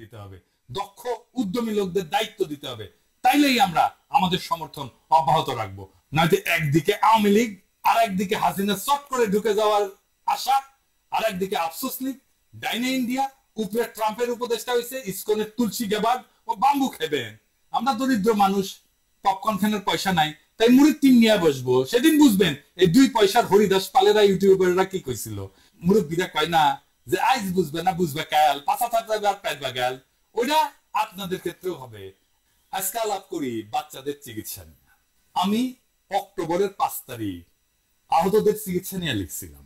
দিতে হবে, দক্ষ উদ্যমী লোকদের দায়িত্ব দিতে হবে, তাইলেই আমরা আমাদের সমর্থন অব্যাহত রাখবো। নয়তো একদিকে আওয়ামী লীগ, আর একদিকে হাসিনা চট করে ঢুকে যাওয়ার আশা, আর একদিকে আফসোস লীগ, ডাইনে ইন্ডিয়া, উপরে ট্রাম্পের উপদেষ্টা হয়েছে ইসকনের তুলসী গেবাগ ও বাম্বু খেবেন। আমরা দরিদ্র মানুষ, পপকর্ন খানের পয়সা নাই, তাই মুড়ির টিন নিয়ে বসবো। সেদিন বুঝবেন এই 2 পয়সার হরিদাস পালেরা ইউটিউবাররা কি কইছিল। মুরব্বীরা কয় না যে আইজ বুঝবে না বুঝবে কাল, পাঁচা থাকবে আর পেট বাগাল, ওইটা আপনাদের ক্ষেত্রেও হবে। আজকে আলাপ করি বাচ্চাদের চিকিৎসা নিয়ে। আমি অক্টোবরের 5 তারিখ আহতদের চিকিৎসা নিয়ে লিখছিলাম।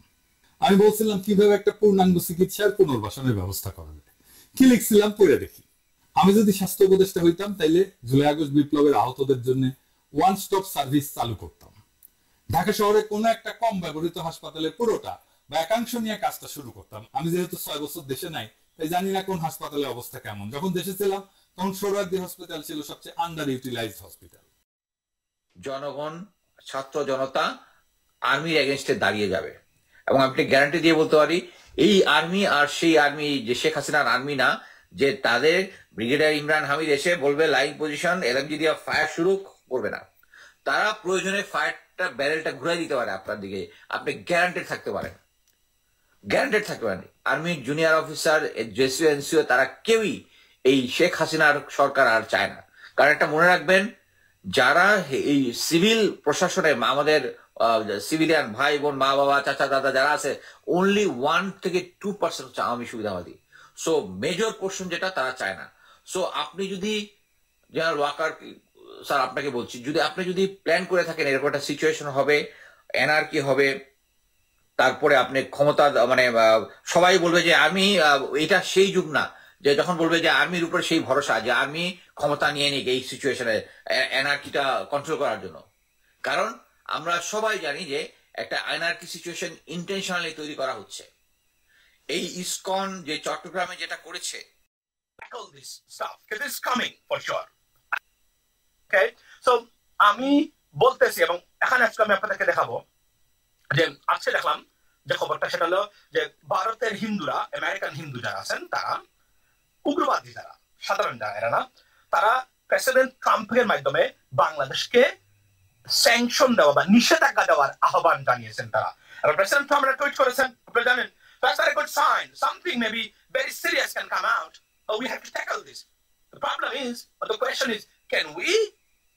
আমি বলছিলাম কিভাবে একটা পূর্ণাঙ্গ চিকিৎসার পুনর্বাসনের ব্যবস্থা করা যায়। কি লিখছিলাম পড়ে দেখি। আমি যদি স্বাস্থ্য উপদেষ্টা হইতাম তাইলে জুলাই আগস্ট বিপ্লবের আহতদের জন্য ওয়ান স্টপ সার্ভিস চালু করতাম। ঢাকা শহরে কোনো একটা কম ব্যবহৃত হাসপাতালের পুরোটা বা একাংশ নিয়ে কাজটা শুরু করতাম। আমি যেহেতু 6 বছর দেশে নাই, তাই জানি না কোন হাসপাতালের অবস্থা কেমন। যখন দেশে ছিলাম তখন সোহরাওয়ার্দী হসপিটাল ছিল সবচেয়ে আন্ডার ইউটিলাইজড হসপিটাল। জনগণ, ছাত্র জনতা আর্মির এগেনস্টে দাঁড়িয়ে যাবে এবং আপনি গ্যারান্টি দিয়ে বলতে পারি এই আর্মি আর সেই আর্মি যে শেখ হাসিনার আর্মি না, যে তাদের ব্রিগেডিয়ার ইমরান হামিদ এসে বলবে লাইন পজিশন, এলএমজি দিয়ে ফায়ার শুরু করবে না। তারা প্রয়োজনে ফায়ারটা ব্যারেলটা ঘুরাই দিতে পারে আপনার দিকে, আপনি গ্যারান্টেড থাকতে পারেন, গ্যারান্টেড থাকতে পারেন। আর্মির জুনিয়র অফিসার, জেসিও এনসিও তারা কেউই এই শেখ হাসিনার সরকার আর চায় না। কারণ একটা মনে রাখবেন, যারা এই সিভিল প্রশাসনে আমাদের সিভিলিয়ান ভাই বোন, মা বাবা, চাচা দাদা যারা আছে, অনলি 1 থেকে 2% হচ্ছে আওয়ামী সুবিধাবাদী। সো মেজর পোর্শন যেটা তারা চায় না। সো আপনি যদি জেনারেল ওয়াকার স্যার আপনাকে বলছি, যদি আপনি যদি প্ল্যান করে থাকেন এরকম একটা সিচুয়েশন হবে, এনআরকি হবে, তারপরে আপনি ক্ষমতা মানে সবাই বলবে যে আর্মি, এটা সেই যুগ না যে যখন বলবে যে আর্মির উপরে সেই ভরসা যে আর্মি ক্ষমতা নিয়ে নিক এই সিচুয়েশনে এনআরকিটা কন্ট্রোল করার জন্য। কারণ আমরা সবাই জানি যে একটা এনআরকি সিচুয়েশন ইন্টেনশনালি তৈরি করা হচ্ছে। এই ইসকন যে চট্টগ্রামে যেটা করেছে, tackle this stuff because it's coming for sure. Okay, so আমি বলতেছি এবং এখানে আজকে আমি আপনাদেরকে দেখাবো যে আজকে দেখলাম যে খবরটা, সেটা হলো যে ভারতের হিন্দুরা, আমেরিকান হিন্দু যারা আছেন তারা উগ্রবাদী, যারা সাধারণ যারা এরা না, তারা প্রেসিডেন্ট ট্রাম্পের মাধ্যমে বাংলাদেশকে স্যাংশন দেওয়া বা নিষেধাজ্ঞা দেওয়ার আহ্বান জানিয়েছেন তারা। এবং প্রেসিডেন্ট ট্রাম্প একটা টুইট করেছেন, আপনারা জানেন, that's not a good sign. Something maybe very serious can come out. But we have to tackle this. The problem is, or the question is, can we?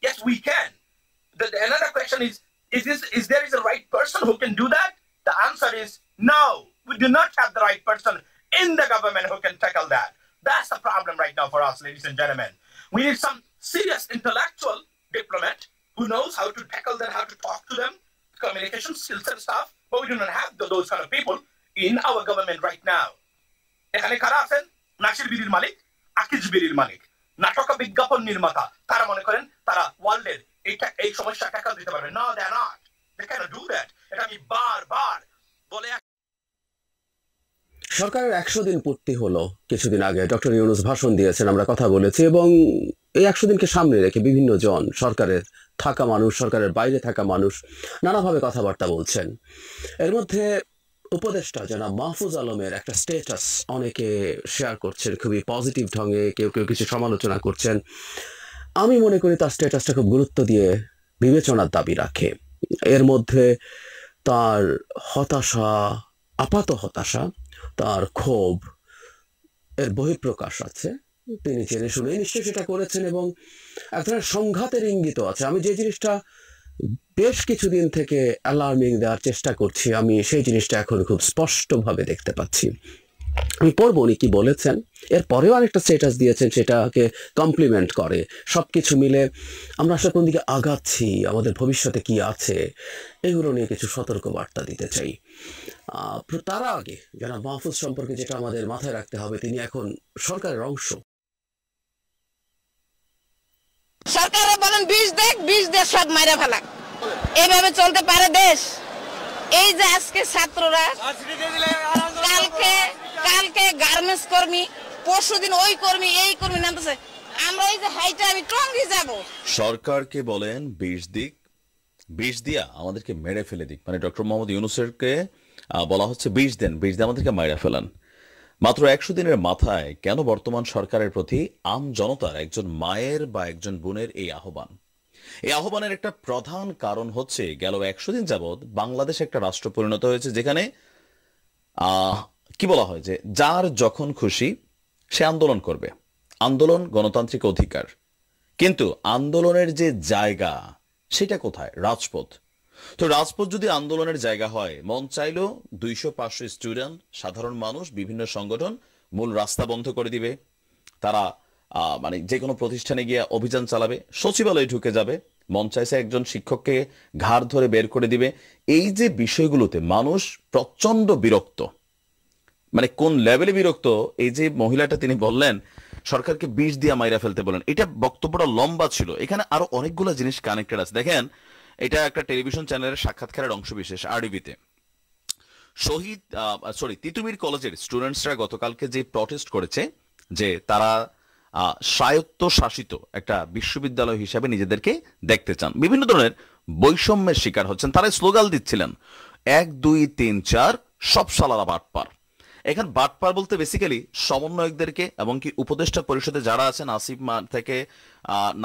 Yes, we can. Another question is there a right person who can do that? The answer is no. We do not have the right person in the government who can tackle that. That's the problem right now for us, ladies and gentlemen. We need some serious intellectual diplomat who knows how to tackle them, how to talk to them, communication skills and stuff. But we do not have those kind of people in our government right now. এখানে কারা আছেন? নাসির বিড়ির মালিক, আকিজ বিড়ির মালিক, নাটক বিজ্ঞাপন নির্মাতা, তারা মনে করেন তারা ওয়ার্ল্ডের এই সমস্যা ট্যাকল দিতে পারবে। No, they are not. They cannot do that. এটা আমি বারবার বলে। সরকারের 100 দিন পূর্তি হলো কিছুদিন আগে, ডক্টর ইউনূস ভাষণ দিয়েছেন, আমরা কথা বলেছি, এবং এই 100 দিনকে সামনে রেখে বিভিন্ন জন, সরকারের থাকা মানুষ, সরকারের বাইরে থাকা মানুষ নানাভাবে কথাবার্তা বলছেন। এর মধ্যে উপদেষ্টা জনাব মাহফুজ আলমের একটা স্ট্যাটাস অনেকে শেয়ার করছেন খুবই পজিটিভ ঢঙে, কেউ কেউ কিছু সমালোচনা করছেন। আমি মনে করি তার স্ট্যাটাসটা খুব গুরুত্ব দিয়ে বিবেচনার দাবি রাখে। এর মধ্যে তার হতাশা, আপাত হতাশা, তার ক্ষোভ এর বহিঃপ্রকাশ আছে। তিনি জেনে শুনে নিশ্চয়ই সেটা করেছেন এবং এক ধরনের সংঘাতের ইঙ্গিত আছে। আমি যে জিনিসটা বেশ কিছুদিন থেকে অ্যালার্মিং দেওয়ার চেষ্টা করছি, আমি সেই জিনিসটা এখন খুব স্পষ্টভাবে দেখতে পাচ্ছি। আমি পড়ব উনি কি বলেছেন, এরপরেও আরেকটা স্ট্যাটাস দিয়েছেন, সেটাকে কমপ্লিমেন্ট করে। সব কিছু মিলে আমরা আসলে কোন দিকে আগাচ্ছি, আমাদের ভবিষ্যতে কি আছে, এগুলো নিয়ে কিছু সতর্কবার্তা দিতে চাই। তার আগে জনাব মাহফুজ সম্পর্কে যেটা আমাদের মাথায় রাখতে হবে, তিনি এখন সরকারের অংশ। সরকারে বলেন বিষ দেশ সব মাইরা ফেলা, এইভাবে চলতে পারে দেশ? এই যে আজকে ছাত্ররা, কালকে গার্মেন্টস কর্মী, পরশুদিন ওই কর্মী, এই কর্মী নামতেছে, আমরা এই যে হাইটা আমি টঙ্গি যাব। সরকারকে বলেন বিষ দিয়া আমাদেরকে মেরে ফেলে দিক, মানে ডক্টর মোহাম্মদ ইউনূসেরকে বলা হচ্ছে বিষ দেন, বিষ দিয়ে আমাদেরকে মাইরা ফেলান। মাত্র 100 দিনের মাথায় কেন বর্তমান সরকারের প্রতি আম জনতার একজন মায়ের বা একজন বোনের এই আহ্বান? এই আহ্বানের একটা প্রধান কারণ হচ্ছে গেল 100 দিন যাবৎ বাংলাদেশ একটা রাষ্ট্র পরিণত হয়েছে যেখানে কি বলা হয় যে যার যখন খুশি সে আন্দোলন করবে। আন্দোলন গণতান্ত্রিক অধিকার, কিন্তু আন্দোলনের যে জায়গা সেটা কোথায়? রাজপথ। তো রাজপথ যদি আন্দোলনের জায়গা হয়, মন চাইলো 200-500 স্টুডেন্ট, সাধারণ মানুষ, বিভিন্ন সংগঠন মূল রাস্তা বন্ধ করে দিবে, তারা মানে যে কোনো প্রতিষ্ঠানে গিয়ে অভিযান চালাবে, সচিবালয়ে ঢুকে যাবে, মন চাইছে একজন শিক্ষককে ঘাড় ধরে বের করে দিবে। এই যে বিষয়গুলোতে মানুষ প্রচন্ড বিরক্ত, মানে কোন লেভেলে বিরক্ত, এই যে মহিলাটা তিনি বললেন সরকারকে বিষ দিয়ে মাইরা ফেলতে বলেন, এটা বক্তব্যটা লম্বা ছিল, এখানে আরো অনেকগুলো জিনিস কানেক্টেড আছে। দেখেন, এটা একটা টেলিভিশন চ্যানেলের সাক্ষাৎকারের অংশ বিশেষ আরডিবিতে। তিতুমির কলেজের স্টুডেন্টসরা গতকালকে যে প্রটেস্ট করেছে যে তারা স্বায়ত্ত শাসিত একটা বিশ্ববিদ্যালয় হিসাবে নিজেদেরকে দেখতে চান, বিভিন্ন ধরনের বৈষম্যের শিকার হচ্ছেন, তারা স্লোগান দিচ্ছিলেন 1 2 3 4 সব শালারা বাটপার। এখানে বাটপার বলতে বেসিক্যালি সমন্বয়কদেরকে এবং কি উপদেষ্টা পরিষদে যারা আছেন আসিফ থেকে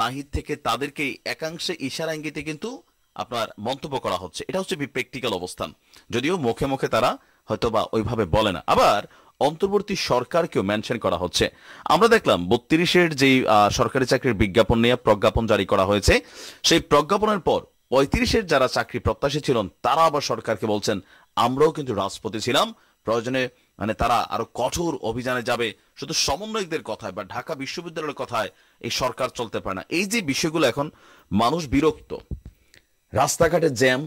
নাহিদ থেকে তাদেরকে একাংশে ইশারা ইঙ্গিতে কিন্তু আপনার মন্তব্য করা হচ্ছে। এটা হচ্ছে প্র্যাকটিক্যাল অবস্থান, যদিও মুখে মুখে তারা হয়তো বা ওইভাবে বলে না। আবার অন্তর্বর্তী সরকারকেও মেনশন করা হচ্ছে। আমরা দেখলাম 32-এর যেই সরকারি চাকরির বিজ্ঞাপন নিয়ে প্রজ্ঞাপন জারি করা হয়েছে, সেই প্রজ্ঞাপনের পর 35-এর যারা চাকরি প্রত্যাশী ছিলেন তারা আবার সরকারকে বলছেন আমরাও কিন্তু রাজপথে ছিলাম, প্রয়োজনে মানে তারা আরো কঠোর অভিযানে যাবে। শুধু সমন্বয়কদের কথায় বা ঢাকা বিশ্ববিদ্যালয়ের কথায় এই সরকার চলতে পারে না। এই যে বিষয়গুলো, এখন মানুষ বিরক্ত, রাস্তাঘাটে জ্যাম,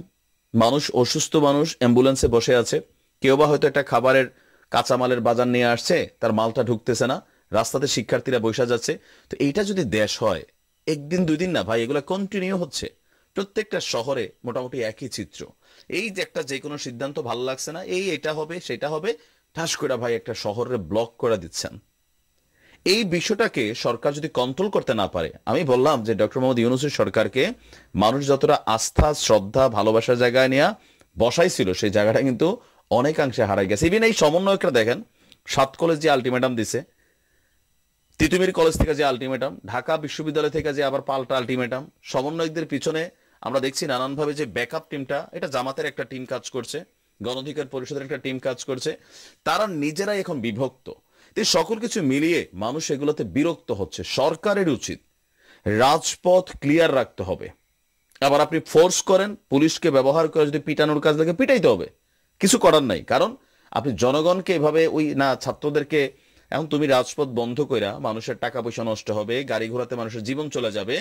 মানুষ অসুস্থ, মানুষ অ্যাম্বুলেন্সে বসে আছে, কেউ বা হয়তো একটা খাবারের কাঁচামালের বাজার নিয়ে আসছে, তার মালটা ঢুকতেছে না, রাস্তাতে শিক্ষার্থীরা বসে যাচ্ছে। তো এইটা যদি দেশ হয়, একদিন 2 দিন না ভাই, এগুলো কন্টিনিউ হচ্ছে। প্রত্যেকটা শহরে মোটামুটি একই চিত্র। এই যে একটা যে কোনো সিদ্ধান্ত ভালো লাগছে না, এটা হবে সেটা হবে, ঠাস করে ভাই একটা শহরে ব্লক করে দিচ্ছেন। এই বিষয়টাকে সরকার যদি কন্ট্রোল করতে না পারে, আমি বললাম যে ডক্টর মোহাম্মদ ইউনূসের সরকারকে মানুষ যতটা আস্থা, শ্রদ্ধা, ভালোবাসার জায়গায় নিয়ে বসাইছিল, সেই জায়গাটা কিন্তু অনেকাংশে হারাই গেছে। ইভেন এই সমন্বয়করা দেখেন, 7 কলেজ যে আলটিমেটাম দিছে, তিতুমির কলেজ থেকে যে আলটিমেটাম, ঢাকা বিশ্ববিদ্যালয় থেকে যে আবার পাল্টা আলটিমেটাম, সমন্বয়কদের পিছনে আমরা দেখছি নানানভাবে যে ব্যাকআপ টিমটা, এটা জামাতের একটা টিম কাজ করছে, গণ অধিকার পরিষদের একটা টিম কাজ করছে, তারা নিজেরাই এখন বিভক্ত। সকল কিছু মিলিয়ে মানুষ এগুলোতে বিরক্ত হচ্ছে। সরকারের উচিত রাজপথ ক্লিয়ার রাখতে হবে। আবার আপনি ফোর্স করেন, পুলিশকে ব্যবহার করে যদি পিটানোর কাজ লাগে পিটাইতে হবে, কিছু করার নাই। কারণ আপনি জনগণকে এভাবে ওই না, ছাত্রদেরকে এখন তুমি রাজপথ বন্ধ কইরা মানুষের টাকা পয়সা নষ্ট হবে, গাড়ি ঘোড়াতে মানুষের জীবন চলে যাবে,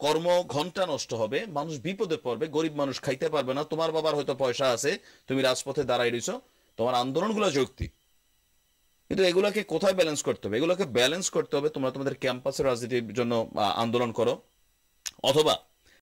কর্ম ঘন্টা নষ্ট হবে, মানুষ বিপদে পড়বে, গরিব মানুষ খাইতে পারবে না, তোমার বাবার হয়তো পয়সা আছে, তুমি রাজপথে দাঁড়াই রইছো, তোমার আন্দোলনগুলো যৌক্তিক, কিন্তু এগুলোকে কোথায় ব্যালেন্স করতে হবে? এগুলোকে ব্যালেন্স করতে হবে তোমরা তোমাদের ক্যাম্পাসের রাজনীতির জন্য আন্দোলন করো, অথবা